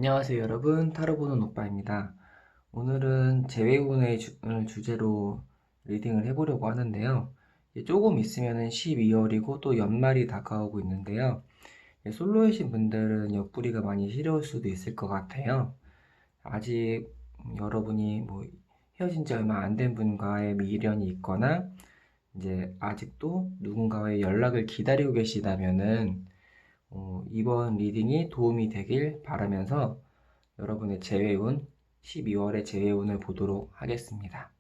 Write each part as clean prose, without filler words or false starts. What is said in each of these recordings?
안녕하세요 여러분, 타로 보는 오빠입니다. 오늘은 재회운을 주제로 리딩을 해보려고 하는데요. 이제 조금 있으면 12월이고 또 연말이 다가오고 있는데요. 솔로이신 분들은 옆구리가 많이 시려울 수도 있을 것 같아요. 아직 여러분이 헤어진 지 얼마 안 된 분과의 미련이 있거나 이제 아직도 누군가의 연락을 기다리고 계시다면은 이번 리딩이 도움이 되길 바라면서 여러분의 재회운, 12월의 재회운을 보도록 하겠습니다.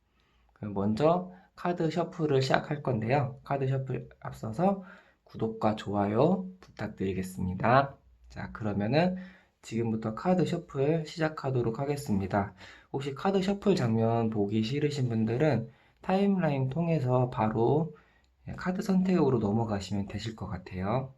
그럼 먼저 카드 셔플을 시작할 건데요. 카드 셔플 앞서서 구독과 좋아요 부탁드리겠습니다. 자, 그러면은 지금부터 카드 셔플 시작하도록 하겠습니다. 혹시 카드 셔플 장면 보기 싫으신 분들은 타임라인 통해서 바로 카드 선택으로 넘어가시면 되실 것 같아요.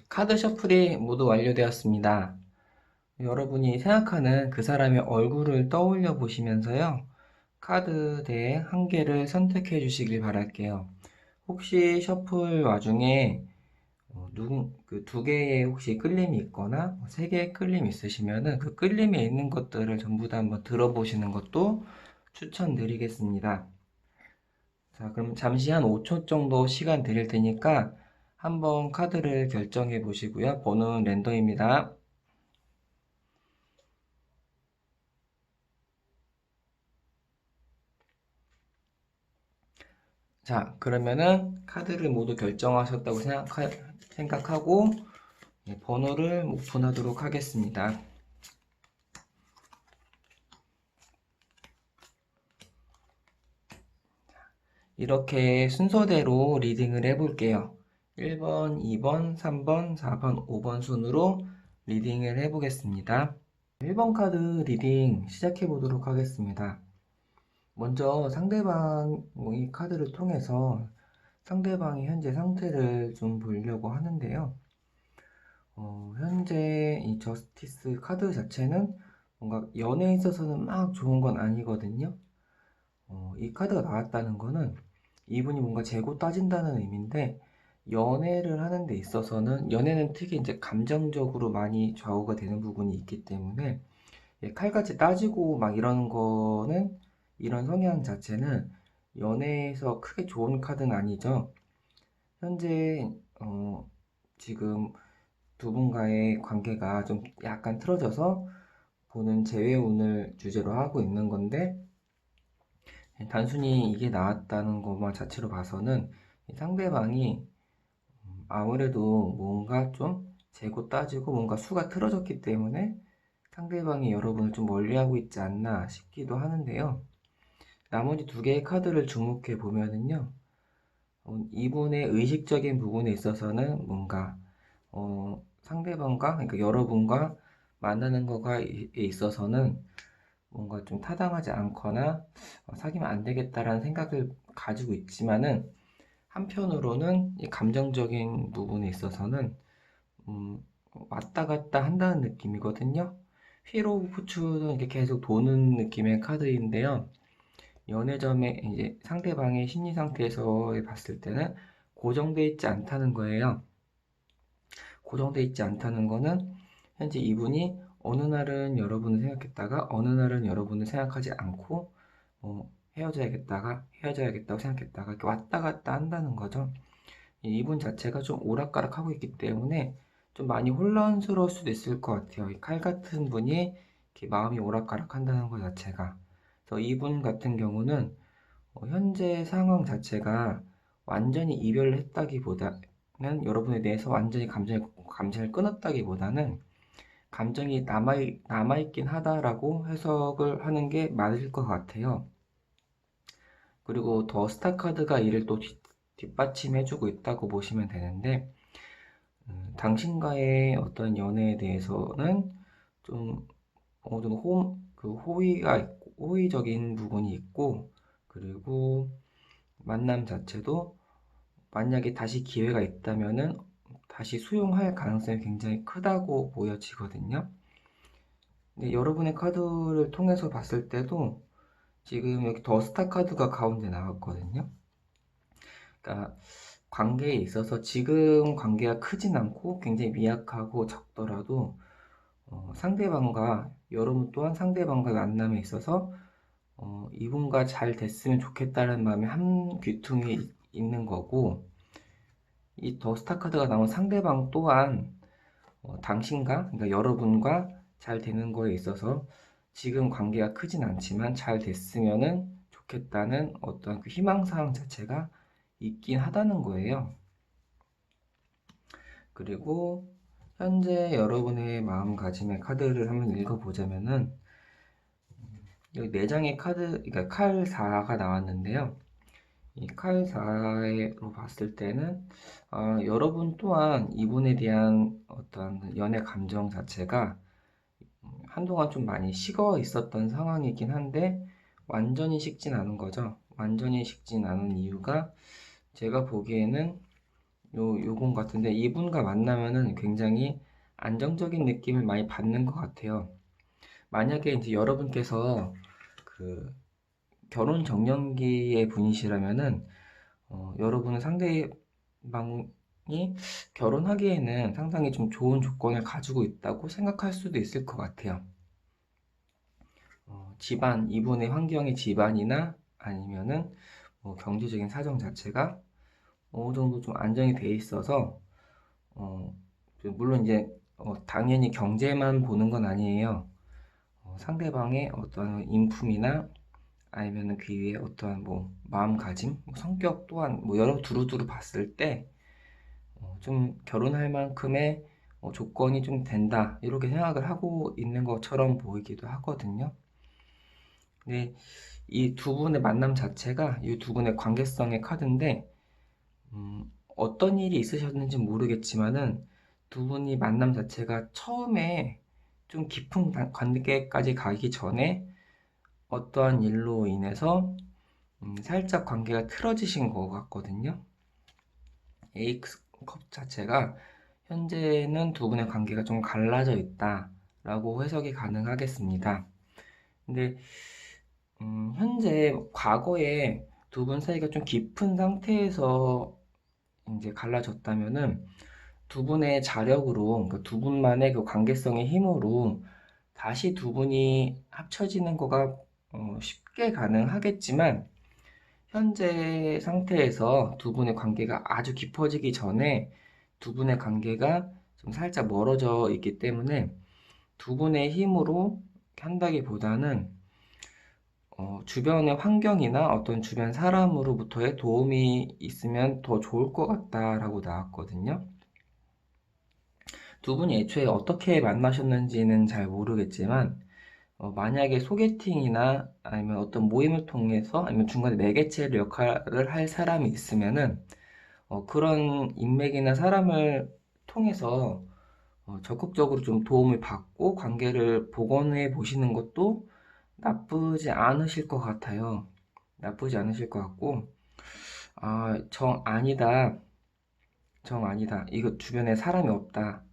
카드 셔플이 모두 완료되었습니다. 여러분이 생각하는 그 사람의 얼굴을 떠올려 보시면서요. 카드대 한 개를 선택해 주시길 바랄게요. 혹시 셔플 와중에 그두 개의 혹시 끌림이 있거나 세 개의 끌림이 있으시면은 그 끌림에 있는 것들을 전부 다 한번 들어보시는 것도 추천드리겠습니다. 자, 그럼 잠시 한 5초 정도 시간 드릴 테니까 한번 카드를 결정해 보시고요. 번호는 랜덤입니다. 자, 그러면은 카드를 모두 결정하셨다고 생각하고 번호를 오픈하도록 하겠습니다. 이렇게 순서대로 리딩을 해볼게요. 1번, 2번, 3번, 4번, 5번 순으로 리딩을 해보겠습니다. 1번 카드 리딩 시작해 보도록 하겠습니다. 먼저 상대방의 카드를 통해서 상대방의 현재 상태를 좀 보려고 하는데요. 현재 이 저스티스 카드 자체는 뭔가 연애에 있어서는 막 좋은 건 아니거든요. 이 카드가 나왔다는 거는 이분이 뭔가 재고 따진다는 의미인데, 연애를 하는 데 있어서는, 연애는 특히 이제 감정적으로 많이 좌우가 되는 부분이 있기 때문에, 칼같이 따지고 막 이런 거는, 이런 성향 자체는 연애에서 크게 좋은 카드는 아니죠. 현재 지금 두 분과의 관계가 좀 약간 틀어져서 보는 재회운을 주제로 하고 있는 건데, 단순히 이게 나왔다는 것만 자체로 봐서는 상대방이 아무래도 뭔가 좀 재고 따지고 뭔가 수가 틀어졌기 때문에 상대방이 여러분을 좀 멀리하고 있지 않나 싶기도 하는데요. 나머지 두 개의 카드를 주목해 보면은요, 이분의 의식적인 부분에 있어서는 뭔가 상대방과, 그러니까 여러분과 만나는 거에 있어서는 뭔가 좀 타당하지 않거나 사귀면 안 되겠다라는 생각을 가지고 있지만은, 한편으로는 이 감정적인 부분에 있어서는 음, 왔다 갔다 한다는 느낌이거든요. 휠 오브 포춘은 이렇게 계속 도는 느낌의 카드인데요. 연애점에 이제 상대방의 심리 상태에서 봤을 때는 고정돼 있지 않다는 거예요. 고정돼 있지 않다는 거는 현재 이분이 어느 날은 여러분을 생각했다가 어느 날은 여러분을 생각하지 않고 헤어져야겠다고 생각했다가 이렇게 왔다 갔다 한다는 거죠. 이분 자체가 좀 오락가락하고 있기 때문에 좀 많이 혼란스러울 수도 있을 것 같아요. 이 칼 같은 분이 이렇게 마음이 오락가락 한다는 것 자체가. 그래서 이분 같은 경우는 현재 상황 자체가 완전히 이별을 했다기보다는, 여러분에 대해서 완전히 감정을 끊었다기보다는 감정이 남아있긴 하다라고 해석을 하는 게 맞을 것 같아요. 그리고 더 스타 카드가 이를 또 뒷받침해주고 있다고 보시면 되는데, 당신과의 어떤 연애에 대해서는 좀 어느 정도 호의적인 부분이 있고, 그리고 만남 자체도 만약에 다시 기회가 있다면은 다시 수용할 가능성이 굉장히 크다고 보여지거든요. 근데 여러분의 카드를 통해서 봤을 때도 지금 여기 더 스타 카드가 가운데 나왔거든요. 그러니까 관계에 있어서 지금 관계가 크진 않고 굉장히 미약하고 적더라도 상대방과, 여러분 또한 상대방과 만남에 있어서 이분과 잘 됐으면 좋겠다는 마음이 한 귀퉁이에 있는 거고, 이 더 스타 카드가 나온 상대방 또한 당신과, 그러니까 여러분과 잘 되는 거에 있어서 지금 관계가 크진 않지만 잘 됐으면은 좋겠다는 어떤 그 희망사항 자체가 있긴 하다는 거예요. 그리고 현재 여러분의 마음가짐의 카드를 한번 읽어보자면은, 여기 4장의 카드, 그러니까 칼 4가 나왔는데요. 이 칼 4로 봤을 때는 여러분 또한 이분에 대한 어떤 연애 감정 자체가 한동안 좀 많이 식어 있었던 상황이긴 한데 완전히 식진 않은 거죠. 완전히 식진 않은 이유가 제가 보기에는 요건 같은데, 이분과 만나면은 굉장히 안정적인 느낌을 많이 받는 것 같아요. 만약에 이제 여러분께서 그 결혼 정년기의 분이시라면은 여러분은 상대방이 결혼하기에는 상당히 좀 좋은 조건을 가지고 있다고 생각할 수도 있을 것 같아요. 이분의 환경의 집안이나 아니면은 경제적인 사정 자체가 어느 정도 좀 안정이 돼 있어서, 물론 이제 당연히 경제만 보는 건 아니에요. 상대방의 어떤 인품이나 아니면은 그 위에 어떠한 뭐 마음가짐, 성격 또한 뭐 여러 두루두루 봤을 때 좀 결혼할 만큼의 조건이 좀 된다 이렇게 생각을 하고 있는 것처럼 보이기도 하거든요. 근데 이 두 분의 만남 자체가 이 두 분의 관계성의 카드인데, 어떤 일이 있으셨는지 모르겠지만은 두 분이 만남 자체가 처음에 좀 깊은 관계까지 가기 전에 어떠한 일로 인해서 살짝 관계가 틀어지신 것 같거든요. A컵 자체가 현재는 두 분의 관계가 좀 갈라져 있다라고 해석이 가능하겠습니다. 근데 현재 과거에 두 분 사이가 좀 깊은 상태에서 이제 갈라졌다면은 두 분의 자력으로, 그러니까 두 분만의 그 관계성의 힘으로 다시 두 분이 합쳐지는 거가 쉽게 가능하겠지만, 현재 상태에서 두 분의 관계가 아주 깊어지기 전에 두 분의 관계가 좀 살짝 멀어져 있기 때문에 두 분의 힘으로 한다기보다는 주변의 환경이나 어떤 주변 사람으로부터의 도움이 있으면 더 좋을 것 같다라고 나왔거든요. 두 분이 애초에 어떻게 만나셨는지는 잘 모르겠지만, 만약에 소개팅이나 아니면 어떤 모임을 통해서 아니면 중간에 매개체 역할을 할 사람이 있으면은 그런 인맥이나 사람을 통해서 적극적으로 좀 도움을 받고 관계를 복원해 보시는 것도 나쁘지 않으실 것 같아요. 나쁘지 않으실 것 같고, 아, 정 아니다. 이거 주변에 사람이 없다.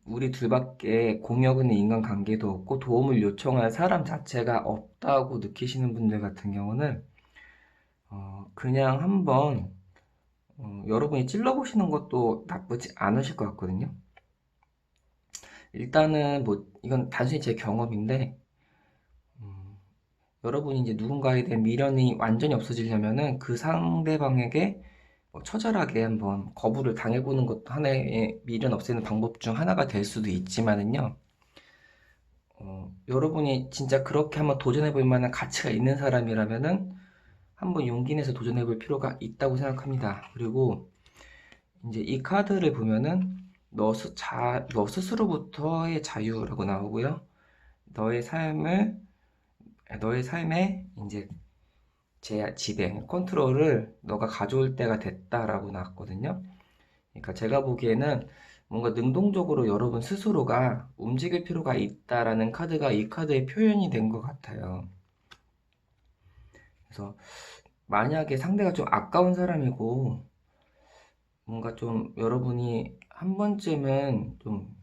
우리 둘밖에 공역 있는 인간관계도 없고 도움을 요청할 사람 자체가 없다고 느끼시는 분들 같은 경우는 그냥 한번 여러분이 찔러보시는 것도 나쁘지 않으실 것 같거든요. 일단은 뭐 이건 단순히 제 경험인데 음, 여러분이 이제 누군가에 대한 미련이 완전히 없어지려면은 그 상대방에게 처절하게 한번 거부를 당해보는 것도 하나의 미련 없애는 방법 중 하나가 될 수도 있지만은요. 여러분이 진짜 그렇게 한번 도전해볼 만한 가치가 있는 사람이라면은 한번 용기 내서 도전해볼 필요가 있다고 생각합니다. 그리고 이제 이 카드를 보면은 너 스스로부터의 자유라고 나오고요. 너의 삶을, 너의 삶에 이제 지배, 컨트롤을 너가 가져올 때가 됐다라고 나왔거든요. 그러니까 제가 보기에는 뭔가 능동적으로 여러분 스스로가 움직일 필요가 있다라는 카드가 이 카드의 표현이 된 것 같아요. 그래서 만약에 상대가 좀 아까운 사람이고 뭔가 좀 여러분이 한 번쯤은 좀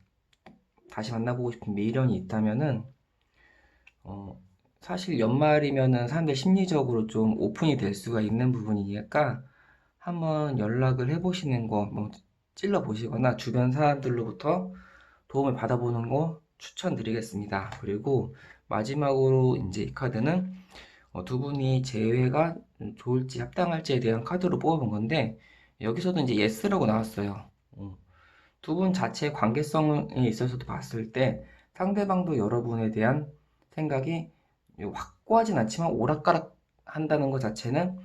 다시 만나보고 싶은 미련이 있다면은 어, 사실 연말이면은 사람들 심리적으로 좀 오픈이 될 수가 있는 부분이니까 한번 연락을 해보시는 거, 뭐 찔러보시거나 주변 사람들로부터 도움을 받아보는 거 추천드리겠습니다. 그리고 마지막으로 이제 이 카드는 두 분이 재회가 좋을지 합당할지에 대한 카드로 뽑아본 건데 여기서도 이제 예스라고 나왔어요. 두 분 자체의 관계성에 있어서도 봤을 때 상대방도 여러분에 대한 생각이 확고하진 않지만 오락가락 한다는 것 자체는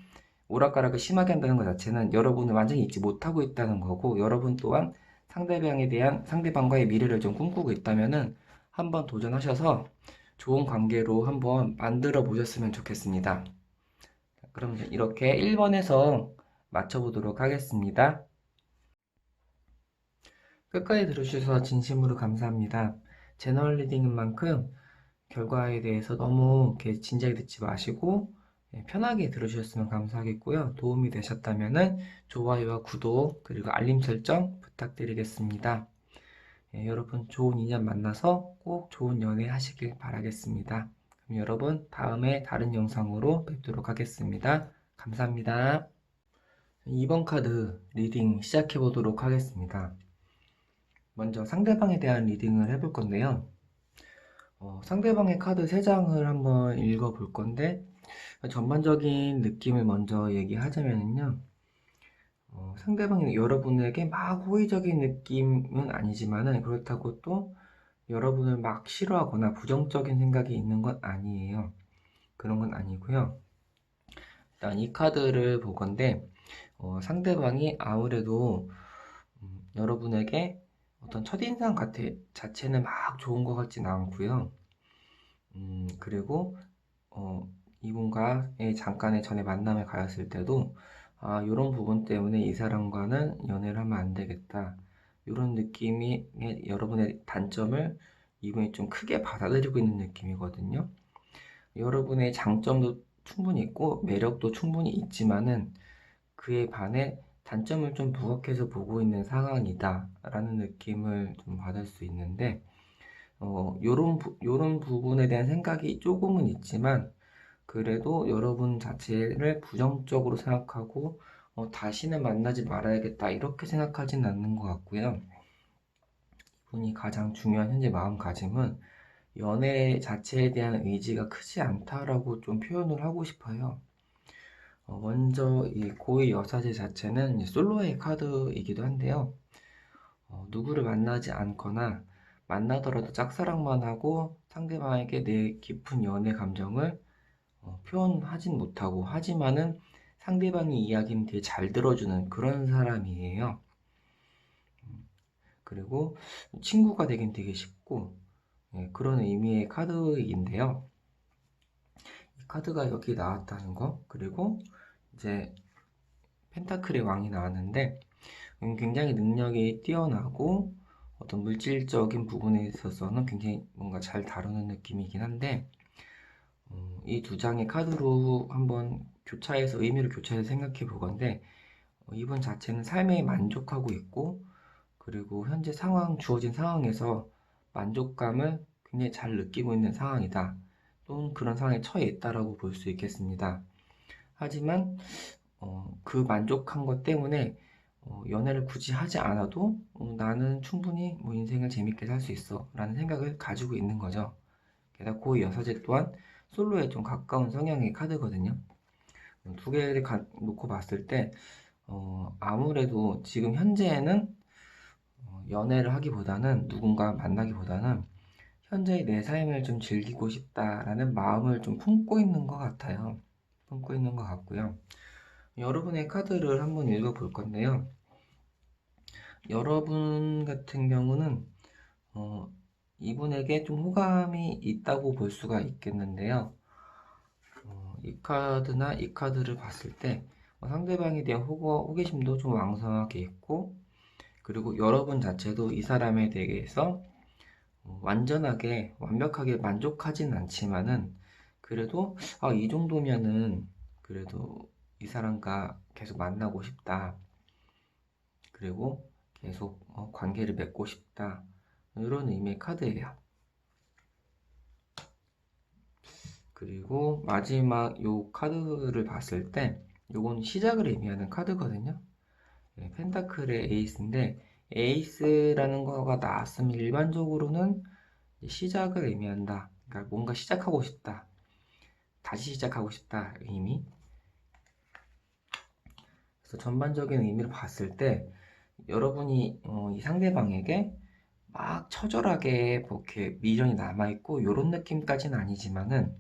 오락가락을 심하게 한다는 것 자체는 여러분을 완전히 잊지 못하고 있다는 거고 여러분 또한 상대방과의 미래를 좀 꿈꾸고 있다면은 한번 도전하셔서 좋은 관계로 한번 만들어 보셨으면 좋겠습니다. 그럼 이렇게 1번에서 맞춰보도록 하겠습니다. 끝까지 들어주셔서 진심으로 감사합니다. 제너럴 리딩인 만큼 결과에 대해서 너무 이렇게 진지하게 듣지 마시고 편하게 들어주셨으면 감사하겠고요. 도움이 되셨다면 좋아요와 구독 그리고 알림 설정 부탁드리겠습니다. 여러분 좋은 인연 만나서 꼭 좋은 연애 하시길 바라겠습니다. 그럼 여러분 다음에 다른 영상으로 뵙도록 하겠습니다. 감사합니다. 2번 카드 리딩 시작해 보도록 하겠습니다. 먼저 상대방에 대한 리딩을 해볼 건데요. 상대방의 카드 3장을 한번 읽어 볼 건데 전반적인 느낌을 먼저 얘기하자면요. 상대방이 여러분에게 막 호의적인 느낌은 아니지만은 그렇다고 또 여러분을 막 싫어하거나 부정적인 생각이 있는 건 아니에요. 그런 건 아니고요. 일단 이 카드를 볼 건데 상대방이 아무래도 여러분에게 어떤 첫인상 자체는 막 좋은 것 같진 않고요. 그리고 이분과의 잠깐의 전에 만남에 가였을 때도 이런 부분 때문에 이 사람과는 연애를 하면 안 되겠다. 이런 느낌이 여러분의 단점을 이분이 좀 크게 받아들이고 있는 느낌이거든요. 여러분의 장점도 충분히 있고 매력도 충분히 있지만은 그에 반해 단점을 좀 부각해서 보고 있는 상황이다라는 느낌을 좀 받을 수 있는데, 요런 부분에 대한 생각이 조금은 있지만, 그래도 여러분 자체를 부정적으로 생각하고, 다시는 만나지 말아야겠다, 이렇게 생각하진 않는 것 같고요. 이분이 가장 중요한 현재 마음가짐은 연애 자체에 대한 의지가 크지 않다라고 좀 표현을 하고 싶어요. 먼저 이 고위 여사제 자체는 솔로의 카드이기도 한데요. 누구를 만나지 않거나 만나더라도 짝사랑만 하고 상대방에게 내 깊은 연애 감정을 표현하진 못하고, 하지만은 상대방의 이야기는 되게 잘 들어주는 그런 사람이에요. 그리고 친구가 되긴 되게 쉽고, 그런 의미의 카드인데요. 이 카드가 여기 나왔다는 거, 그리고 이제 펜타클의 왕이 나왔는데, 굉장히 능력이 뛰어나고 어떤 물질적인 부분에 있어서는 굉장히 뭔가 잘 다루는 느낌이긴 한데, 이 두 장의 카드로 한번 교차해서 의미를 교차해서 생각해 보건데, 이분 자체는 삶에 만족하고 있고, 그리고 현재 주어진 상황에서 만족감을 굉장히 잘 느끼고 있는 상황이다, 또는 그런 상황에 처해 있다라고 볼 수 있겠습니다. 하지만 그 만족한 것 때문에 연애를 굳이 하지 않아도 나는 충분히 뭐 인생을 재밌게 살 수 있어 라는 생각을 가지고 있는 거죠. 게다가 고위 여사제 또한 솔로에 좀 가까운 성향의 카드거든요. 두 개를 놓고 봤을 때 아무래도 지금 현재에는 연애를 하기보다는, 누군가 만나기보다는 현재의 내 삶을 좀 즐기고 싶다라는 마음을 좀 품고 있는 것 같아요. 품고 있는 것 같고요. 여러분의 카드를 한번 읽어볼 건데요. 여러분 같은 경우는 이분에게 좀 호감이 있다고 볼 수가 있겠는데요. 이 카드나 이 카드를 봤을 때 상대방에 대한 호기심도 좀 왕성하게 있고, 그리고 여러분 자체도 이 사람에 대해서 완벽하게 만족하진 않지만은, 그래도 이 정도면은 그래도 이 사람과 계속 만나고 싶다, 그리고 계속 관계를 맺고 싶다, 이런 의미의 카드예요. 그리고 마지막 요 카드를 봤을 때 요건 시작을 의미하는 카드거든요. 펜타클의 에이스인데, 에이스라는 거가 나왔으면 일반적으로는 시작을 의미한다. 그러니까 뭔가 시작하고 싶다, 다시 시작하고 싶다 의미. 그래서 전반적인 의미를 봤을 때 여러분이 이 상대방에게 막 처절하게 뭐 이렇게 미련이 남아있고 요런 느낌까지는 아니지만은,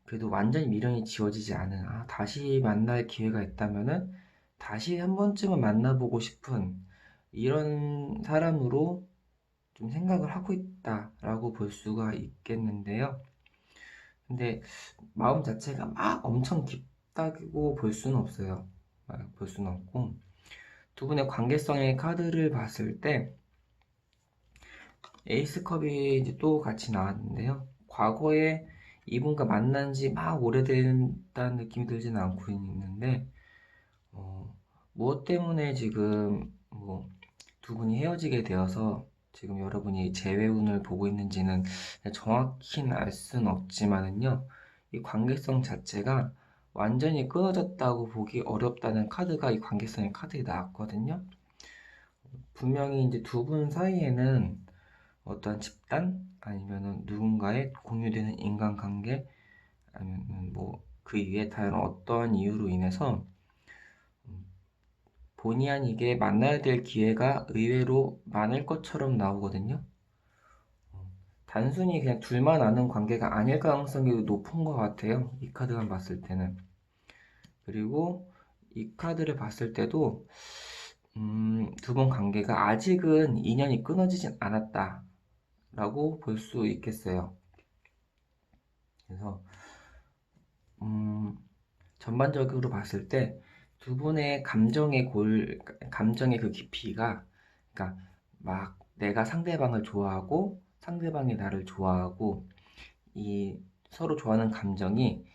그래도 완전히 미련이 지워지지 않은, 다시 만날 기회가 있다면은 다시 한 번쯤은 만나보고 싶은 이런 사람으로 좀 생각을 하고 있다라고 볼 수가 있겠는데요. 근데 마음 자체가 막 엄청 깊다고 볼 수는 없어요. 볼 수는 없고, 두 분의 관계성의 카드를 봤을 때 에이스컵이 이제 또 같이 나왔는데요. 과거에 이분과 만난 지 막 오래된다는 느낌이 들지는 않고 있는데, 무엇 때문에 지금 뭐 두 분이 헤어지게 되어서 지금 여러분이 재회운을 보고 있는지는 정확히는 알 수는 없지만은요, 이 관계성 자체가 완전히 끊어졌다고 보기 어렵다는 카드가 이 관계성의 카드에 나왔거든요. 분명히 이제 두 분 사이에는 어떤 집단, 아니면은 누군가의 공유되는 인간관계, 아니면 뭐 그 이외에 다른 어떠한 이유로 인해서 본의 아니게 만나야 될 기회가 의외로 많을 것처럼 나오거든요. 단순히 그냥 둘만 아는 관계가 아닐 가능성이 높은 것 같아요, 이 카드만 봤을 때는. 그리고 이 카드를 봤을 때도 두 분 관계가 아직은 인연이 끊어지진 않았다 라고 볼 수 있겠어요. 그래서 전반적으로 봤을 때 두 분의 감정의 그 깊이가, 그러니까 막 내가 상대방을 좋아하고 상대방이 나를 좋아하고, 이 서로 좋아하는 감정이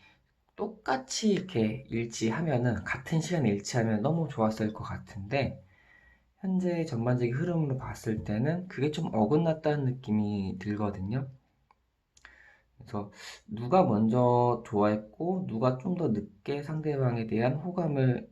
똑같이 이렇게 일치하면은, 같은 시간에 일치하면 너무 좋았을 것 같은데, 현재 전반적인 흐름으로 봤을 때는 그게 좀 어긋났다는 느낌이 들거든요. 그래서 누가 먼저 좋아했고, 누가 좀 더 늦게 상대방에 대한 호감을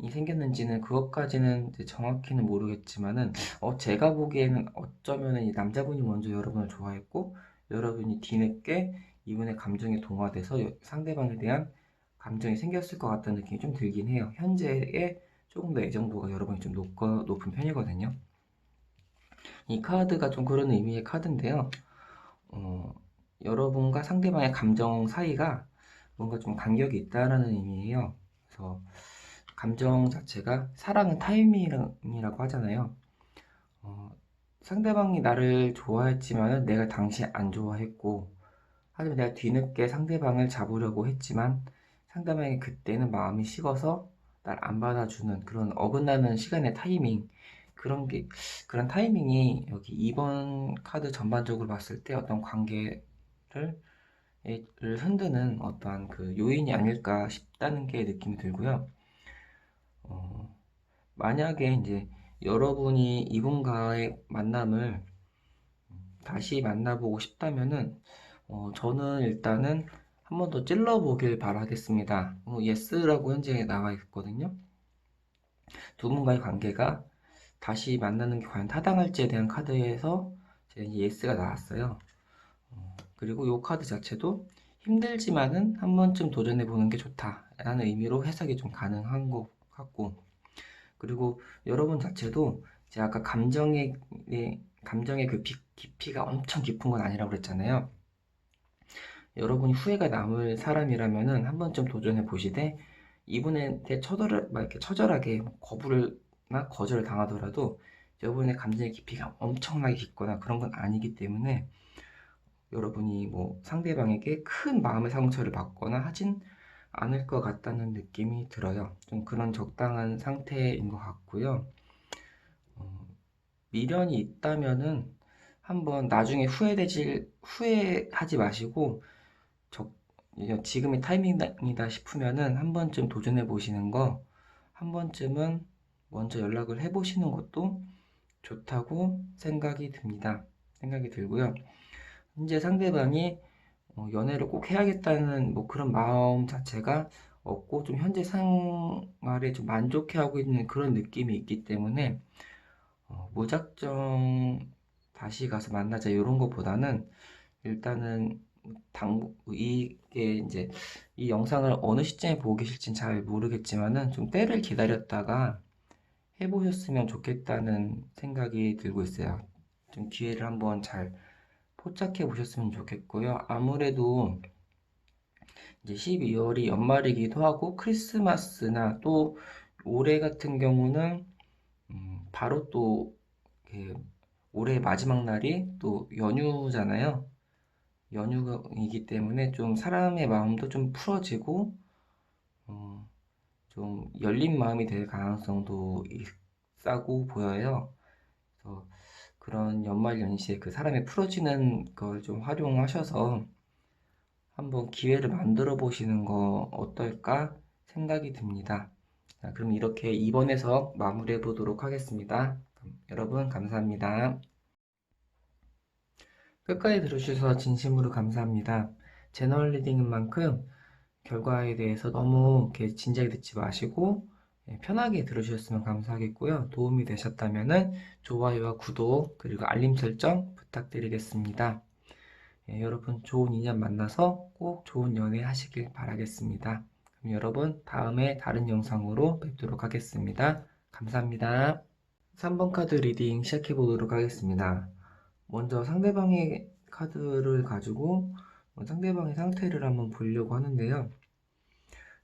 이 생겼는지는 그것까지는 이제 정확히는 모르겠지만은 제가 보기에는 어쩌면은 이 남자분이 먼저 여러분을 좋아했고 여러분이 뒤늦게 이분의 감정에 동화돼서 상대방에 대한 감정이 생겼을 것 같다는 느낌이 좀 들긴 해요. 현재의 조금 더 애정도가 여러분이 좀 높은 편이거든요. 이 카드가 좀 그런 의미의 카드인데요. 어, 여러분과 상대방의 감정 사이가 뭔가 좀 간격이 있다라는 의미예요. 그래서 감정 자체가 사랑은 타이밍이라고 하잖아요. 어, 상대방이 나를 좋아했지만 내가 당시 안 좋아했고, 하지만 내가 뒤늦게 상대방을 잡으려고 했지만 상대방이 그때는 마음이 식어서 날 안 받아주는 그런 어긋나는 시간의 타이밍, 그런 게 그런 타이밍이 여기 2번 카드 전반적으로 봤을 때 어떤 관계를 흔드는 어떠한 그 요인이 아닐까 싶다는 게 느낌이 들고요. 어, 만약에 이제 여러분이 이분과의 만남을 다시 만나보고 싶다면은 저는 일단은 한 번 더 찔러보길 바라겠습니다. 예스라고 현재 나와 있거든요. 두 분과의 관계가 다시 만나는 게 과연 타당할지에 대한 카드에서 이제 예스가 나왔어요. 그리고 이 카드 자체도 힘들지만은 한 번쯤 도전해 보는 게 좋다라는 의미로 해석이 좀 가능한 것 같고, 그리고 여러분 자체도 제가 아까 감정의 그 깊이가 엄청 깊은 건 아니라고 그랬잖아요. 여러분이 후회가 남을 사람이라면은 한 번쯤 도전해 보시되 이분한테 막 이렇게 처절하게 거부나 거절을 당하더라도 여러분의 감정의 깊이가 엄청나게 깊거나 그런 건 아니기 때문에 여러분이 뭐 상대방에게 큰 마음의 상처를 받거나 하진 않을 것 같다는 느낌이 들어요. 좀 그런 적당한 상태인 것 같고요. 어, 미련이 있다면은 한번 나중에 후회하지 마시고 적, 지금이 타이밍이다 싶으면은 한 번쯤 도전해 보시는 거, 한 번쯤은 먼저 연락을 해 보시는 것도 좋다고 생각이 들고요. 현재 상대방이 연애를 꼭 해야겠다는 뭐 그런 마음 자체가 없고 좀 현재 생활에 좀 만족해하고 있는 그런 느낌이 있기 때문에 무작정 다시 가서 만나자 이런 것보다는 일단은 이게 이제 이 영상을 어느 시점에 보고 계실진 잘 모르겠지만은 좀 때를 기다렸다가 해보셨으면 좋겠다는 생각이 들고 있어요. 좀 기회를 한번 잘 포착해 보셨으면 좋겠고요. 아무래도 이제 12월이 연말이기도 하고 크리스마스나 또 올해 같은 경우는 바로 또 올해 마지막 날이 또 연휴잖아요. 연휴이기 때문에 좀 사람의 마음도 좀 풀어지고 어, 좀 열린 마음이 될 가능성도 있다고 보여요. 그래서 그런 연말 연시에 그 사람의 풀어지는 걸 좀 활용하셔서 한번 기회를 만들어 보시는 거 어떨까 생각이 듭니다. 자, 그럼 이렇게 2번에서 마무리해 보도록 하겠습니다. 여러분 감사합니다. 끝까지 들어주셔서 진심으로 감사합니다. 제너럴 리딩인 만큼 결과에 대해서 너무 이렇게 진지하게 듣지 마시고 편하게 들어주셨으면 감사하겠고요. 도움이 되셨다면 좋아요와 구독 그리고 알림 설정 부탁드리겠습니다. 여러분 좋은 인연 만나서 꼭 좋은 연애 하시길 바라겠습니다. 그럼 여러분 다음에 다른 영상으로 뵙도록 하겠습니다. 감사합니다. 3번 카드 리딩 시작해 보도록 하겠습니다. 먼저 상대방의 카드를 가지고 상대방의 상태를 한번 보려고 하는데요.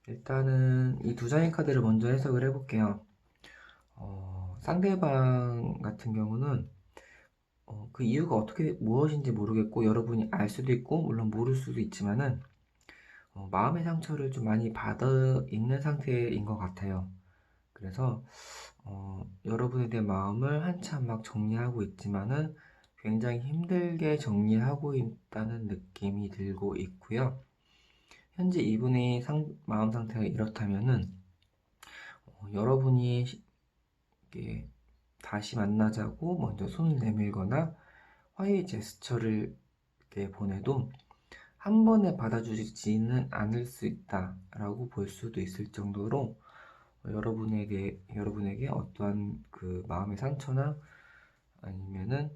일단은 이 두 장의 카드를 먼저 해석을 해볼게요. 상대방 같은 경우는 그 이유가 무엇인지 모르겠고 여러분이 알 수도 있고 물론 모를 수도 있지만은 마음의 상처를 좀 많이 받아 있는 상태인 것 같아요. 그래서 여러분에 대한 마음을 한참 막 정리하고 있지만은 굉장히 힘들게 정리하고 있다는 느낌이 들고 있고요. 현재 이분의 마음 상태가 이렇다면은 여러분이 이렇게 다시 만나자고 먼저 손을 내밀거나 화해 제스처를 이렇게 보내도 한 번에 받아주지는 않을 수 있다라고 볼 수도 있을 정도로 여러분에게 어떠한 그 마음의 상처나 아니면은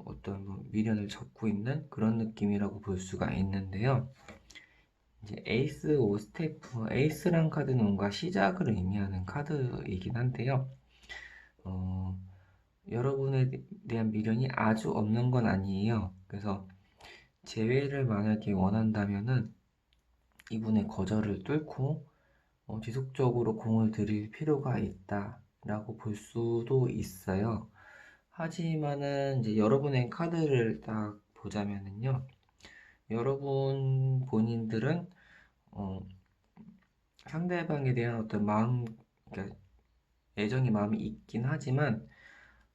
어떤 미련을 접고 있는 그런 느낌이라고 볼 수가 있는데요. 이제 에이스 오 스테프, 에이스란 카드는 뭔가 시작을 의미하는 카드이긴 한데요. 여러분에 대한 미련이 아주 없는 건 아니에요. 그래서 재회를 만약에 원한다면은 이분의 거절을 뚫고 지속적으로 공을 들일 필요가 있다라고 볼 수도 있어요. 하지만은 이제 여러분의 카드를 딱 보자면은요, 여러분 본인들은 어, 상대방에 대한 어떤 그러니까 애정의 마음이 있긴 하지만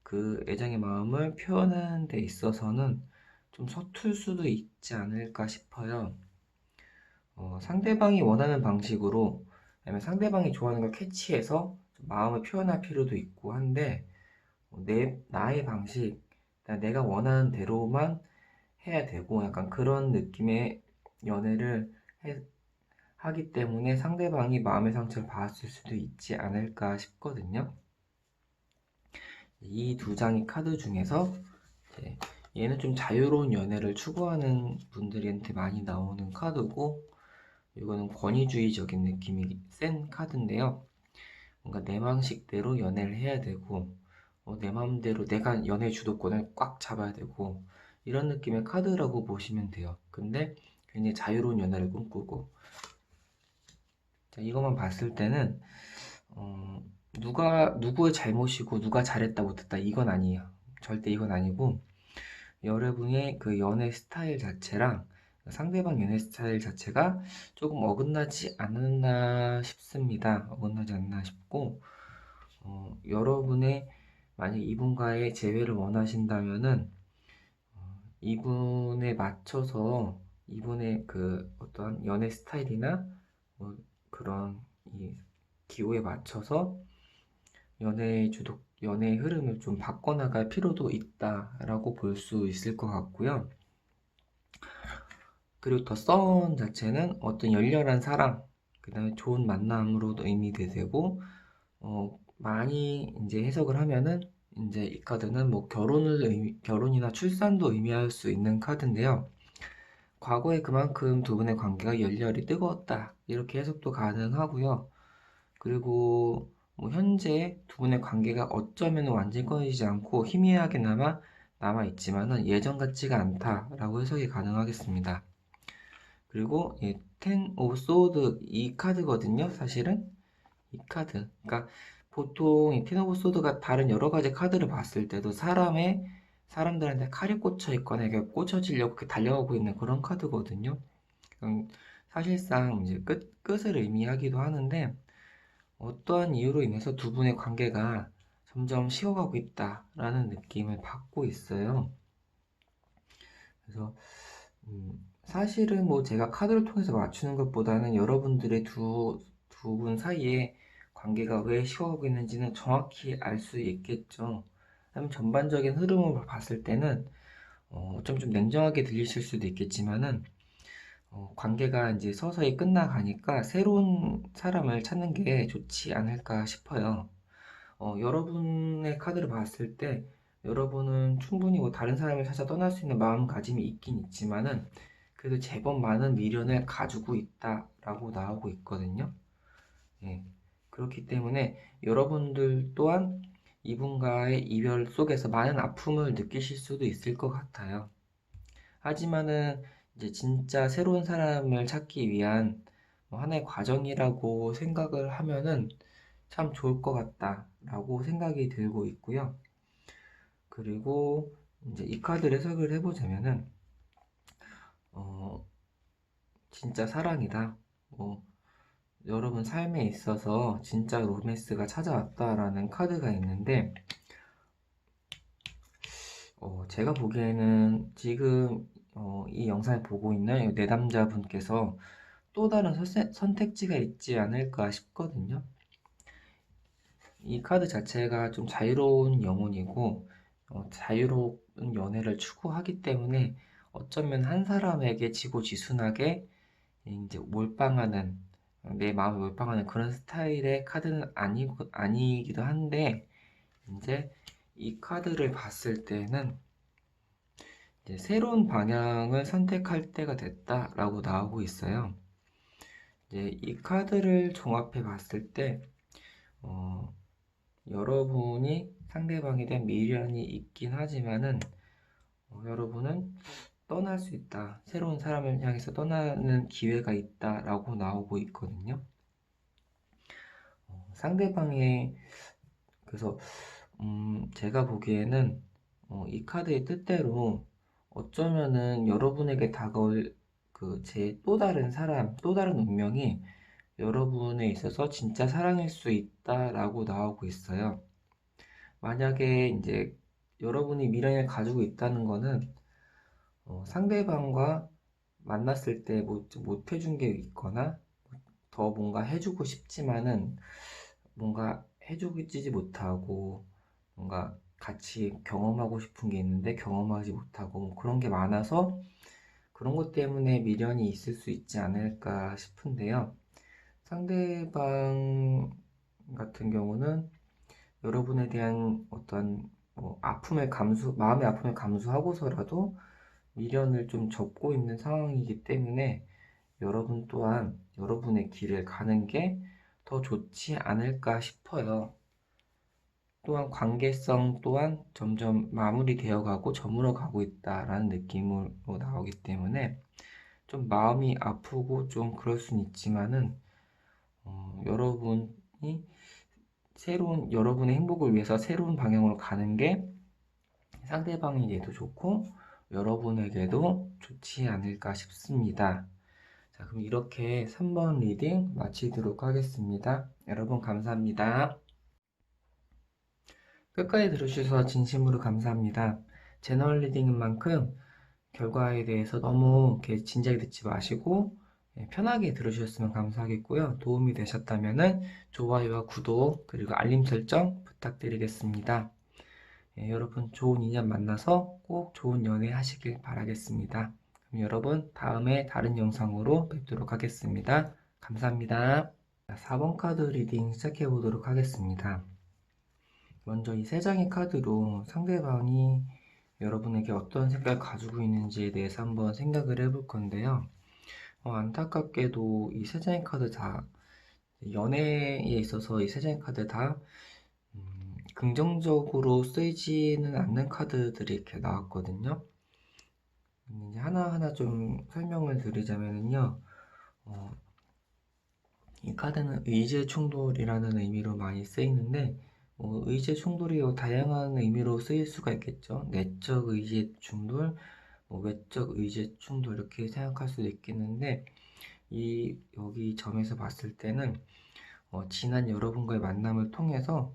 그 애정의 마음을 표현하는 데 있어서는 좀 서툴 수도 있지 않을까 싶어요. 상대방이 원하는 방식으로, 아니면 상대방이 좋아하는 걸 캐치해서 좀 마음을 표현할 필요도 있고 한데, 나의 방식, 내가 원하는 대로만 해야 되고, 약간 그런 느낌의 연애를 하기 때문에 상대방이 마음의 상처를 받았을 수도 있지 않을까 싶거든요. 이 두 장의 카드 중에서 얘는 좀 자유로운 연애를 추구하는 분들한테 많이 나오는 카드고, 이거는 권위주의적인 느낌이 센 카드인데요. 뭔가 내 방식대로 연애를 해야 되고, 내 마음대로 내가 연애 주도권을 꽉 잡아야 되고, 이런 느낌의 카드라고 보시면 돼요. 근데 굉장히 자유로운 연애를 꿈꾸고, 자, 이것만 봤을 때는 누구의 잘못이고 누가 잘했다 못했다 이건 아니에요. 절대 이건 아니고, 여러분의 그 연애 스타일 자체랑 상대방 연애 스타일 자체가 조금 어긋나지 않았나 싶습니다. 어긋나지 않나 싶고, 여러분의 만약 이분과의 재회를 원하신다면은 이분에 맞춰서 이분의 그 어떤 연애 스타일이나 그런 이 기호에 맞춰서 연애의 흐름을 좀 바꿔나갈 필요도 있다라고 볼 수 있을 것 같고요. 그리고 더 썬 자체는 어떤 열렬한 사랑, 그 다음에 좋은 만남으로도 의미되고, 많이 이제 해석을 하면은, 이제 이 카드는 뭐 결혼이나 출산도 의미할 수 있는 카드인데요. 과거에 그만큼 두 분의 관계가 열렬히 뜨거웠다. 이렇게 해석도 가능하고요. 그리고 뭐 현재 두 분의 관계가 어쩌면 완전히 꺼지지 않고 희미하게나마 남아있지만은 예전 같지가 않다라고 해석이 가능하겠습니다. 그리고 텐 오브 소드 이 카드거든요. 사실은 이 카드. 그러니까 보통 이 텐 오브 소드가 다른 여러 가지 카드를 봤을 때도 사람들한테 칼이 꽂혀 있거나 이게 꽂혀지려고 이렇게 달려가고 있는 그런 카드거든요. 사실상 이제 끝을 의미하기도 하는데 어떠한 이유로 인해서 두 분의 관계가 점점 식어가고 있다라는 느낌을 받고 있어요. 그래서 사실은 뭐 제가 카드를 통해서 맞추는 것보다는 여러분들의 두 분 사이에 관계가 왜 식어가고 있는지는 정확히 알 수 있겠죠. 그다음 전반적인 흐름을 봤을 때는 좀 냉정하게 들리실 수도 있겠지만은 관계가 이제 서서히 끝나가니까 새로운 사람을 찾는 게 좋지 않을까 싶어요. 여러분의 카드를 봤을 때 여러분은 충분히 뭐 다른 사람을 찾아 떠날 수 있는 마음가짐이 있긴 있지만은 그래도 제법 많은 미련을 가지고 있다라고 나오고 있거든요. 예. 그렇기 때문에 여러분들 또한 이분과의 이별 속에서 많은 아픔을 느끼실 수도 있을 것 같아요. 하지만은 이제 진짜 새로운 사람을 찾기 위한 뭐 하나의 과정이라고 생각을 하면은 참 좋을 것 같다라고 생각이 들고 있고요. 그리고 이제 이 카드를 해석을 해보자면은 진짜 사랑이다. 뭐 여러분 삶에 있어서 진짜 로맨스가 찾아왔다라는 카드가 있는데 제가 보기에는 지금 이 영상을 보고 있는 내담자분께서 또 다른 선택지가 있지 않을까 싶거든요. 이 카드 자체가 좀 자유로운 영혼이고 자유로운 연애를 추구하기 때문에 어쩌면 한 사람에게 지고지순하게 이제 몰빵하는 내 마음에 몰빵하는 그런 스타일의 카드는 아니기도 한데 이제 이 카드를 봤을 때는 이제 새로운 방향을 선택할 때가 됐다라고 나오고 있어요. 이제 이 카드를 종합해 봤을 때 어, 여러분이 상대방에 대한 미련이 있긴 하지만은 여러분은 떠날 수 있다. 새로운 사람을 향해서 떠나는 기회가 있다라고 나오고 있거든요. 상대방의 그래서 제가 보기에는 이 카드의 뜻대로 어쩌면은 여러분에게 다가올 그 제 또 다른 사람, 또 다른 운명이 여러분에 있어서 진짜 사랑일 수 있다라고 나오고 있어요. 만약에 이제 여러분이 미련을 가지고 있다는 거는 상대방과 만났을 때 못 해준 게 있거나 더 뭔가 해주고 싶지만은 뭔가 해주지 못하고 뭔가 같이 경험하고 싶은 게 있는데 경험하지 못하고 뭐 그런 게 많아서 그런 것 때문에 미련이 있을 수 있지 않을까 싶은데요. 상대방 같은 경우는 여러분에 대한 어떤 마음의 아픔을 감수하고서라도 미련을 좀 접고 있는 상황이기 때문에 여러분 또한 여러분의 길을 가는 게 더 좋지 않을까 싶어요. 또한 관계성 또한 점점 마무리되어 가고 저물어 가고 있다라는 느낌으로 나오기 때문에 좀 마음이 아프고 좀 그럴 수는 있지만은 여러분이 새로운 여러분의 행복을 위해서 새로운 방향으로 가는 게 상대방에게도 좋고 여러분에게도 좋지 않을까 싶습니다. 자, 그럼 이렇게 3번 리딩 마치도록 하겠습니다. 여러분 감사합니다. 끝까지 들어주셔서 진심으로 감사합니다. 제너럴 리딩인 만큼 결과에 대해서 너무 이렇게 진지하게 듣지 마시고 편하게 들어주셨으면 감사하겠고요. 도움이 되셨다면 좋아요와 구독 그리고 알림 설정 부탁드리겠습니다. 여러분 좋은 인연 만나서 꼭 좋은 연애 하시길 바라겠습니다. 그럼 여러분 다음에 다른 영상으로 뵙도록 하겠습니다. 감사합니다. 4번 카드 리딩 시작해 보도록 하겠습니다. 먼저 이 세 장의 카드로 상대방이 여러분에게 어떤 생각을 가지고 있는지에 대해서 한번 생각을 해볼 건데요. 안타깝게도 이 세 장의 카드 다 연애에 있어서 이 세 장의 카드 다 긍정적으로 쓰이지는 않는 카드들이 이렇게 나왔거든요. 이제 하나하나 좀 설명을 드리자면요. 이 카드는 의제 충돌이라는 의미로 많이 쓰이는데 의제 충돌이 다양한 의미로 쓰일 수가 있겠죠. 내적 의제 충돌, 외적 의제 충돌 이렇게 생각할 수도 있겠는데 여기 점에서 봤을 때는 지난 여러분과의 만남을 통해서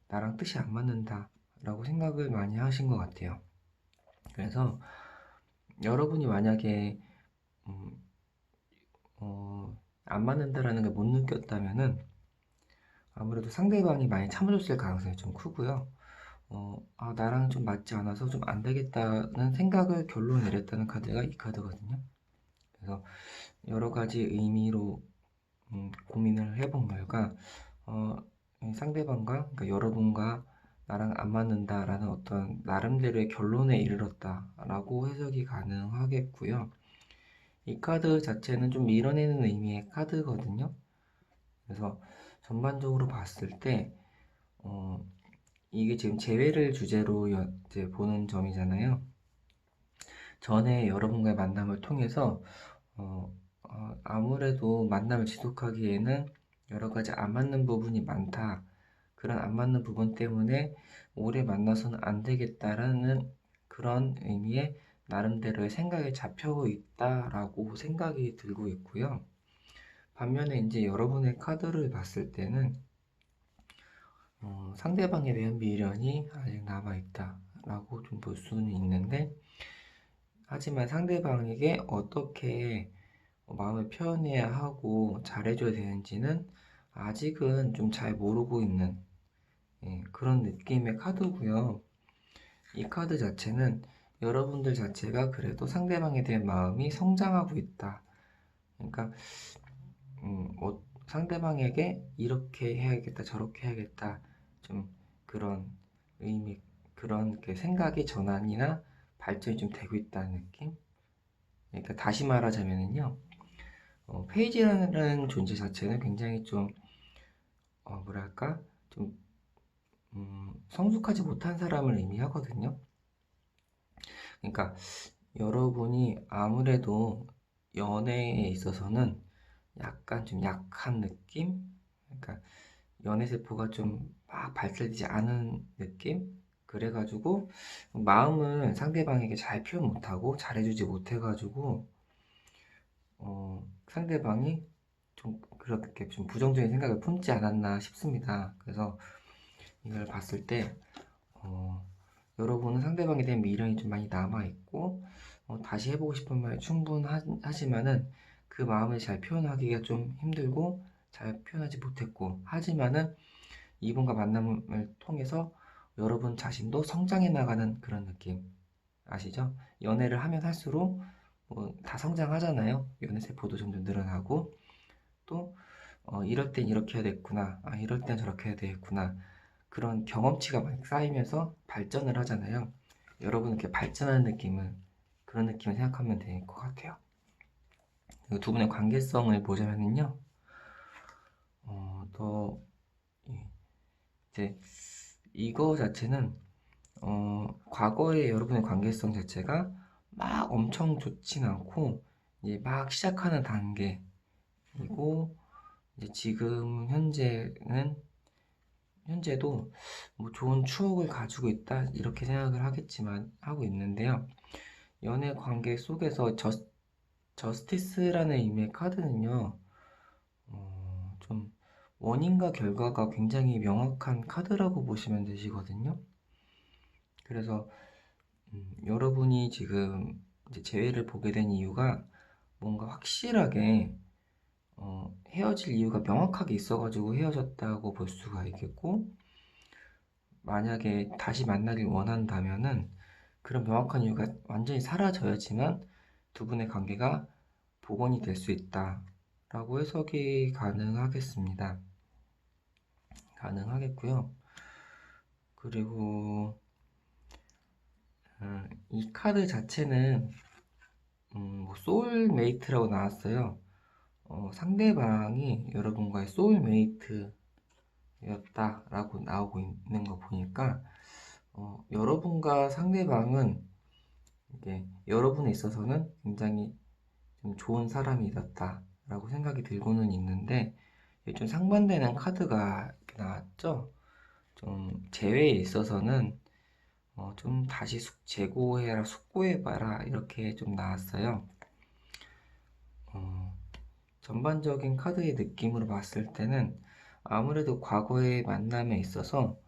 나랑 뜻이 안 맞는다 라고 생각을 많이 하신 것 같아요. 그래서 여러분이 만약에 안 맞는다라는 걸 못 느꼈다면은 아무래도 상대방이 많이 참아줬을 가능성이 좀 크고요. 나랑 좀 맞지 않아서 좀 안 되겠다는 생각을 결론 내렸다는 카드가 이 카드거든요. 그래서 여러 가지 의미로 고민을 해본 결과 상대방과 그러니까 여러분과 나랑 안 맞는다라는 어떤 나름대로의 결론에 이르렀다라고 해석이 가능하겠고요. 이 카드 자체는 좀 밀어내는 의미의 카드거든요. 그래서 전반적으로 봤을 때 이게 지금 재회를 주제로 이제 보는 점이잖아요. 전에 여러분과의 만남을 통해서 아무래도 만남을 지속하기에는 여러 가지 안 맞는 부분이 많다. 그런 안 맞는 부분 때문에 오래 만나서는 안 되겠다라는 그런 의미의 나름대로의 생각에 잡혀 있다라고 생각이 들고 있고요. 반면에 이제 여러분의 카드를 봤을 때는 상대방에 대한 미련이 아직 남아있다라고 좀 볼 수는 있는데 하지만 상대방에게 어떻게 마음을 표현해야 하고 잘해줘야 되는지는 아직은 좀 잘 모르고 있는 그런 느낌의 카드고요. 이 카드 자체는 여러분들 자체가 그래도 상대방에 대한 마음이 성장하고 있다. 그러니까 상대방에게 이렇게 해야겠다, 저렇게 해야겠다, 좀 그런 의미, 그런 그 생각의 전환이나 발전이 좀 되고 있다는 느낌? 그러니까 다시 말하자면은요, 페이지라는 존재 자체는 굉장히 좀, 뭐랄까, 좀, 성숙하지 못한 사람을 의미하거든요. 그러니까 여러분이 아무래도 연애에 있어서는 약간 좀 약한 느낌? 그러니까 연애세포가 좀 막 발달되지 않은 느낌? 그래가지고 마음을 상대방에게 잘 표현 못하고 잘해주지 못해가지고 상대방이 좀 그렇게 좀 부정적인 생각을 품지 않았나 싶습니다. 그래서 이걸 봤을 때 어, 여러분은 상대방에 대한 미련이 좀 많이 남아있고 다시 해보고 싶은 말 충분하지만은 그 마음을 잘 표현하기가 좀 힘들고 잘 표현하지 못했고 하지만은 이분과 만남을 통해서 여러분 자신도 성장해 나가는 그런 느낌 아시죠? 연애를 하면 할수록 다 성장하잖아요. 연애 세포도 점점 늘어나고 또 이럴 땐 이렇게 해야 되겠구나, 이럴 땐 저렇게 해야 되겠구나, 그런 경험치가 많이 쌓이면서 발전을 하잖아요. 여러분 이렇게 발전하는 느낌은 그런 느낌을 생각하면 될 것 같아요. 그리고 두 분의 관계성을 보자면요, 더 이제 이거 자체는 과거의 여러분의 관계성 자체가 막 엄청 좋진 않고 이제 막 시작하는 단계이고 이제 지금 현재도 뭐 좋은 추억을 가지고 있다 이렇게 생각을 하겠지만 하고 있는데요. 연애 관계 속에서 저스티스라는 의미의 카드는요, 좀 원인과 결과가 굉장히 명확한 카드라고 보시면 되시거든요. 그래서 여러분이 지금 이제 재회를 보게 된 이유가 뭔가 확실하게 헤어질 이유가 명확하게 있어가지고 헤어졌다고 볼 수가 있겠고, 만약에 다시 만나길 원한다면은 그런 명확한 이유가 완전히 사라져야지만 두 분의 관계가 복원이 될 수 있다라고 해석이 가능하겠습니다. 가능하겠고요. 그리고 이 카드 자체는 뭐 소울메이트라고 나왔어요. 상대방이 여러분과의 소울메이트였다라고 나오고 있는 거 보니까 여러분과 상대방은 이게 여러분에 있어서는 굉장히 좀 좋은 사람이 었다라고 생각이 들고는 있는데 좀 상반되는 카드가 이렇게 나왔죠. 좀 재회에 있어서는 좀 다시 재고해라, 숙고해봐라 이렇게 좀 나왔어요. 전반적인 카드의 느낌으로 봤을 때는 아무래도 과거의 만남에 있어서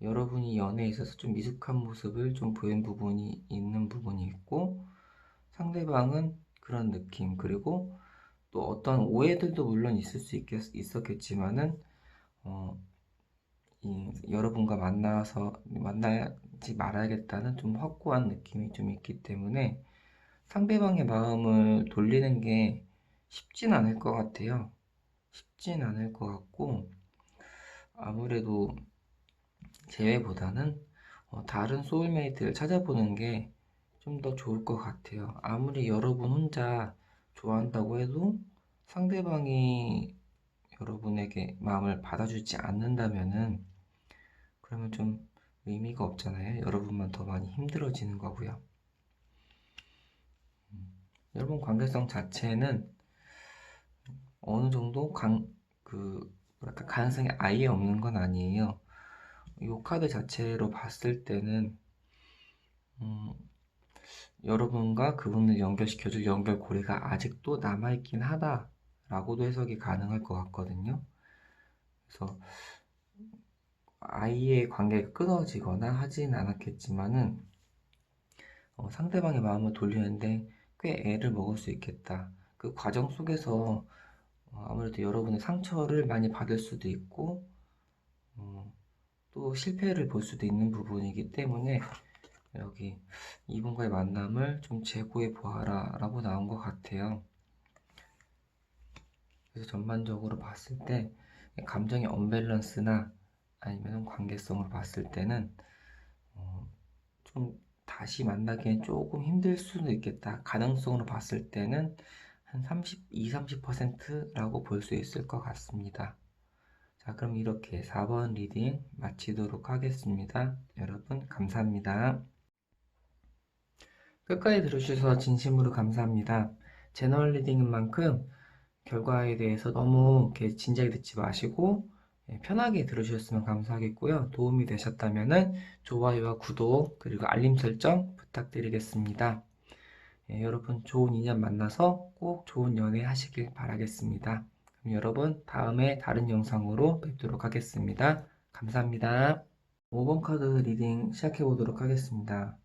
여러분이 연애에 있어서 좀 미숙한 모습을 좀 보인 부분이 있는 부분이 있고 상대방은 그런 느낌 그리고 또 어떤 오해들도 물론 있었겠지만은 여러분과 만나지 말아야겠다는 좀 확고한 느낌이 좀 있기 때문에 상대방의 마음을 돌리는 게 쉽진 않을 것 같아요. 쉽진 않을 것 같고 아무래도 재회보다는 다른 소울메이트를 찾아보는 게 좀 더 좋을 것 같아요. 아무리 여러분 혼자 좋아한다고 해도 상대방이 여러분에게 마음을 받아주지 않는다면은 그러면 좀 의미가 없잖아요. 여러분만 더 많이 힘들어지는 거고요. 여러분 관계성 자체는 어느 정도 뭐랄까 가능성이 아예 없는 건 아니에요. 이 카드 자체로 봤을 때는 음, 여러분과 그분을 연결시켜줄 연결고리가 아직도 남아있긴 하다라고도 해석이 가능할 것 같거든요. 그래서 아이의 관계가 끊어지거나 하진 않았겠지만은 상대방의 마음을 돌리는데 꽤 애를 먹을 수 있겠다. 그 과정 속에서 아무래도 여러분의 상처를 많이 받을 수도 있고 또 실패를 볼 수도 있는 부분이기 때문에 여기 이분과의 만남을 좀 재고해 보아라 라고 나온 것 같아요. 그래서 전반적으로 봤을 때 감정의 언밸런스나 아니면 관계성으로 봤을 때는 좀 다시 만나기엔 조금 힘들 수도 있겠다. 가능성으로 봤을 때는 한 30%라고 볼 수 있을 것 같습니다. 자, 그럼 이렇게 4번 리딩 마치도록 하겠습니다. 여러분, 감사합니다. 끝까지 들어주셔서 진심으로 감사합니다. 제너럴 리딩인 만큼 결과에 대해서 너무 이렇게 진지하게 듣지 마시고 편하게 들어주셨으면 감사하겠고요. 도움이 되셨다면 좋아요와 구독 그리고 알림 설정 부탁드리겠습니다. 여러분 좋은 인연 만나서 꼭 좋은 연애 하시길 바라겠습니다. 그럼 여러분 다음에 다른 영상으로 뵙도록 하겠습니다. 감사합니다. 5번 카드 리딩 시작해 보도록 하겠습니다.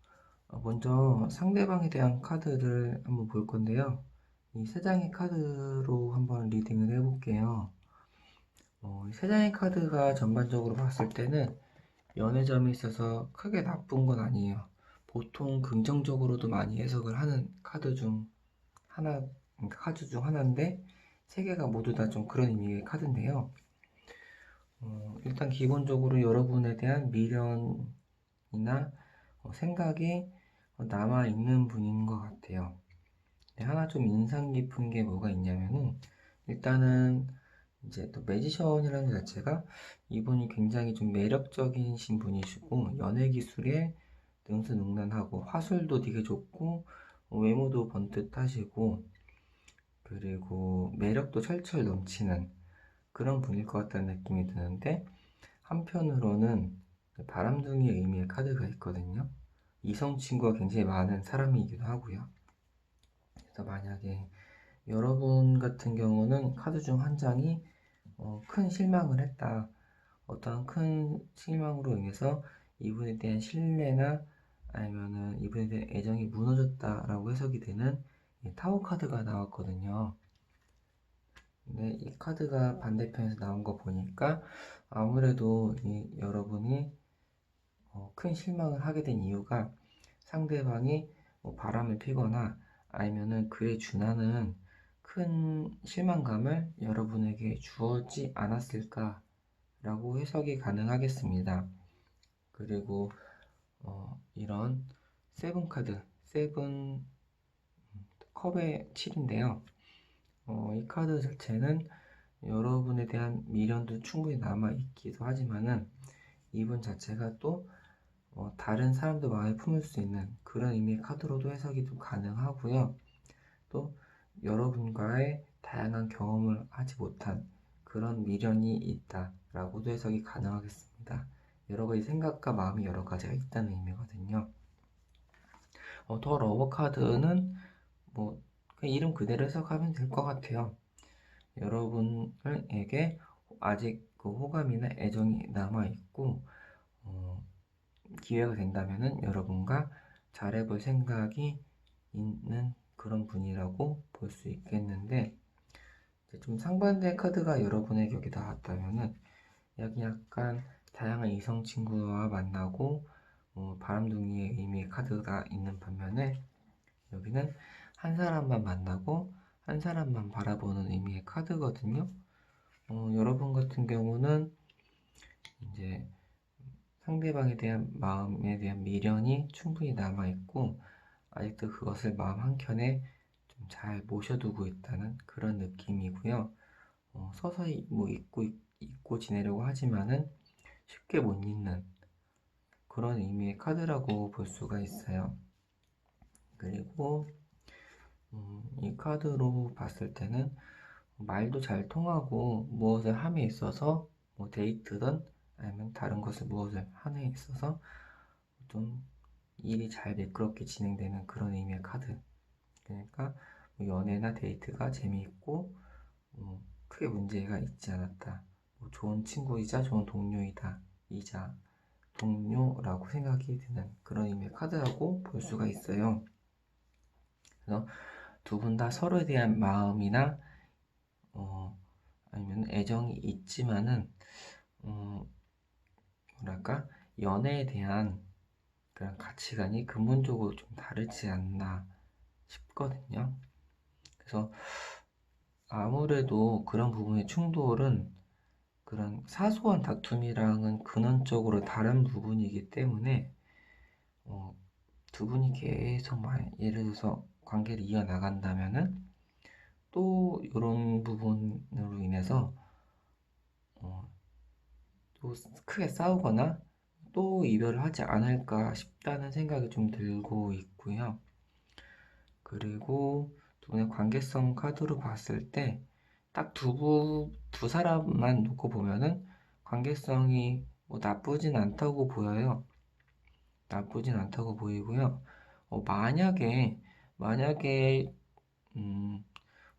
먼저 상대방에 대한 카드를 한번 볼 건데요. 이 세 장의 카드로 한번 리딩을 해볼게요. 세 장의 카드가 전반적으로 봤을 때는 연애점에 있어서 크게 나쁜 건 아니에요. 보통 긍정적으로도 많이 해석을 하는 카드 중 하나, 그러니까 카드 중 하나인데 세 개가 모두 다 좀 그런 의미의 카드인데요. 일단 기본적으로 여러분에 대한 미련이나 생각이 남아있는 분인 것 같아요. 하나 좀 인상 깊은 게 뭐가 있냐면은 일단은 이제 또 매지션이라는 자체가 이분이 굉장히 좀 매력적인 분이시고 연애 기술에 능수능란하고 화술도 되게 좋고 외모도 번듯하시고 그리고 매력도 철철 넘치는 그런 분일 것 같다는 느낌이 드는데 한편으로는 바람둥이 의미의 카드가 있거든요. 이성 친구가 굉장히 많은 사람이기도 하고요. 그래서 만약에 여러분 같은 경우는 카드 중 한 장이 큰 실망을 했다. 어떠한 큰 실망으로 인해서 이분에 대한 신뢰나 아니면은 이분에 대한 애정이 무너졌다라고 해석이 되는 타워 카드가 나왔거든요. 근데 이 카드가 반대편에서 나온 거 보니까 아무래도 여러분이 큰 실망을 하게 된 이유가 상대방이 바람을 피거나 아니면은 그에 준하는 큰 실망감을 여러분에게 주었지 않았을까라고 해석이 가능하겠습니다. 그리고 이런 세븐 카드, 세븐 컵의 7인데요. 이 카드 자체는 여러분에 대한 미련도 충분히 남아있기도 하지만은 이분 자체가 또 다른 사람도 마음에 품을 수 있는 그런 의미의 카드로도 해석이 좀 가능하고요. 또 여러분과의 다양한 경험을 하지 못한 그런 미련이 있다라고도 해석이 가능하겠습니다. 여러 가지 생각과 마음이 여러 가지가 있다는 의미거든요. 더 러버 카드는 뭐 그냥 이름 그대로 해석하면 될 것 같아요. 여러분에게 아직 그 호감이나 애정이 남아있고 기회가 된다면은 여러분과 잘해볼 생각이 있는 그런 분이라고 볼 수 있겠는데 좀 상반된 카드가 여러분에게 여기 나왔다면은 여기 약간 다양한 이성 친구와 만나고 바람둥이의 의미의 카드가 있는 반면에 여기는 한 사람만 만나고 한 사람만 바라보는 의미의 카드거든요. 여러분 같은 경우는 이제 상대방에 대한 마음에 대한 미련이 충분히 남아있고 아직도 그것을 마음 한켠에 좀 잘 모셔두고 있다는 그런 느낌이고요. 서서히 뭐 잊고 지내려고 하지만은 쉽게 못 잊는 그런 의미의 카드라고 볼 수가 있어요. 그리고 이 카드로 봤을 때는 말도 잘 통하고 무엇을 함에 있어서 뭐 데이트든 아니면 다른 것을 무엇을 함에 있어서 좀 일이 잘 매끄럽게 진행되는 그런 의미의 카드. 그러니까 뭐 연애나 데이트가 재미있고 크게 문제가 있지 않았다. 뭐 좋은 친구이자 좋은 동료이다. 이자 동료라고 생각이 드는 그런 의미의 카드라고 볼 수가 있어요. 그래서 두 분 다 서로에 대한 마음이나 아니면 애정이 있지만은 뭐랄까 연애에 대한 그런 가치관이 근본적으로 좀 다르지 않나 싶거든요. 그래서 아무래도 그런 부분의 충돌은 그런 사소한 다툼이랑은 근원적으로 다른 부분이기 때문에 어, 두 분이 계속 예를 들어서 관계를 이어나간다면은 또 이런 부분으로 인해서 어, 또 크게 싸우거나 또 이별을 하지 않을까 싶다는 생각이 좀 들고 있고요. 그리고 두 분의 관계성 카드로 봤을 때 딱 두 사람만 놓고 보면은 관계성이 뭐 나쁘진 않다고 보여요. 나쁘진 않다고 보이고요. 만약에 음,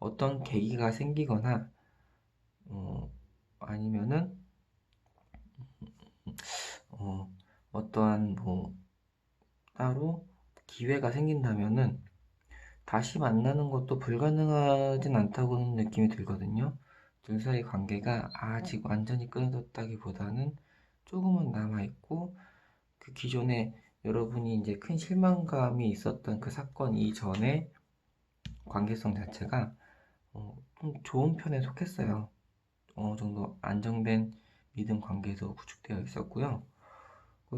어떤 계기가 생기거나 아니면은 어, 어떠한 뭐 따로 기회가 생긴다면은 다시 만나는 것도 불가능하진 않다고는 느낌이 들거든요. 둘 사이 관계가 아직 완전히 끊어졌다기보다는 조금은 남아있고 그 기존에 여러분이 이제 큰 실망감이 있었던 그 사건 이전에 관계성 자체가 좀 좋은 편에 속했어요. 어느 정도 안정된 믿음 관계도 구축되어 있었고요.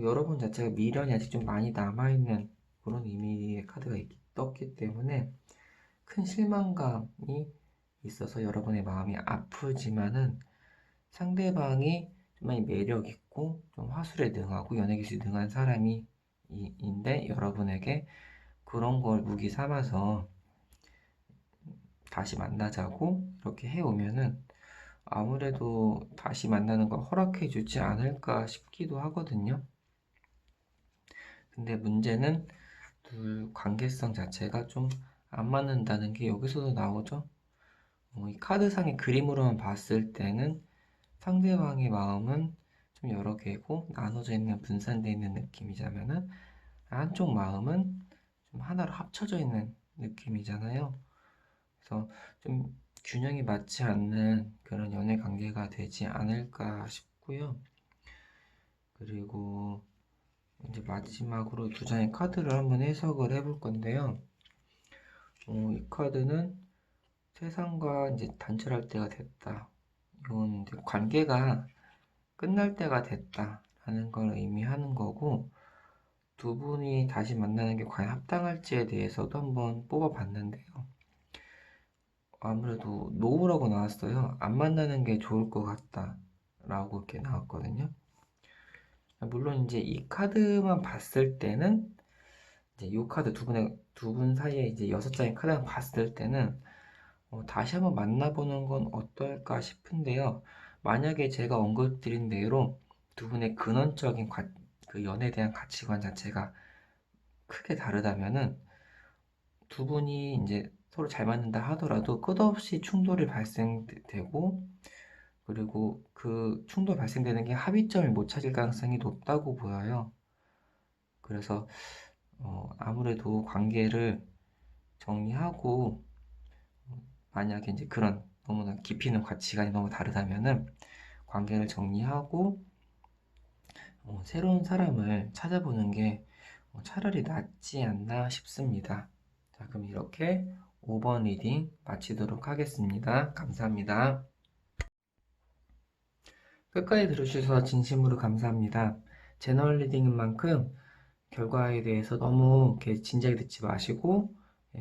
여러분 자체가 미련이 아직 좀 많이 남아있는 그런 의미의 카드가 떴기 때문에 큰 실망감이 있어서 여러분의 마음이 아프지만은 상대방이 좀 많이 매력 있고 좀 화술에 능하고 연애 기술에 능한 사람이 인데 여러분에게 그런 걸 무기 삼아서 다시 만나자고 이렇게 해오면은 아무래도 다시 만나는 걸 허락해 주지 않을까 싶기도 하거든요. 근데 문제는 둘 관계성 자체가 좀 안 맞는다는 게 여기서도 나오죠. 이 카드상의 그림으로만 봤을 때는 상대방의 마음은 좀 여러 개고 나눠져 있는 분산되어 있는 느낌이자면은 한쪽 마음은 좀 하나로 합쳐져 있는 느낌이잖아요. 그래서 좀 균형이 맞지 않는 그런 연애 관계가 되지 않을까 싶고요. 그리고 이제 마지막으로 두 장의 카드를 한번 해석을 해볼 건데요. 이 카드는 세상과 이제 단절할 때가 됐다. 이건 이제 관계가 끝날 때가 됐다라는 걸 의미하는 거고, 두 분이 다시 만나는 게 과연 합당할지에 대해서도 한번 뽑아봤는데요. 아무래도 노우라고 나왔어요. 안 만나는 게 좋을 것 같다라고 이렇게 나왔거든요. 물론 이제 이 카드만 봤을 때는 이제 이 카드 두 분 사이에 이제 6장의 카드만 봤을 때는 다시 한번 만나보는 건 어떨까 싶은데요. 만약에 제가 언급드린 대로 두 분의 근원적인 그 연애에 대한 가치관 자체가 크게 다르다면은 두 분이 이제 서로 잘 맞는다 하더라도 끝없이 충돌이 발생되고 그리고 그 충돌 발생되는 게 합의점을 못 찾을 가능성이 높다고 보여요. 그래서 아무래도 관계를 정리하고 만약에 이제 그런 너무나 깊이 있는 가치관이 너무 다르다면은 관계를 정리하고 새로운 사람을 찾아보는 게 차라리 낫지 않나 싶습니다. 자, 그럼 이렇게 5번 리딩 마치도록 하겠습니다. 감사합니다. 끝까지 들어주셔서 진심으로 감사합니다. 제너럴 리딩인 만큼 결과에 대해서 너무 이렇게 진지하게 듣지 마시고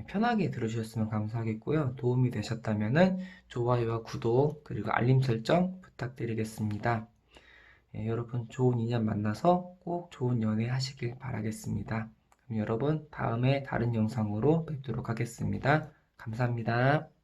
편하게 들어주셨으면 감사하겠고요. 도움이 되셨다면 좋아요와 구독 그리고 알림 설정 부탁드리겠습니다. 여러분 좋은 인연 만나서 꼭 좋은 연애 하시길 바라겠습니다. 그럼 여러분 다음에 다른 영상으로 뵙도록 하겠습니다. 감사합니다.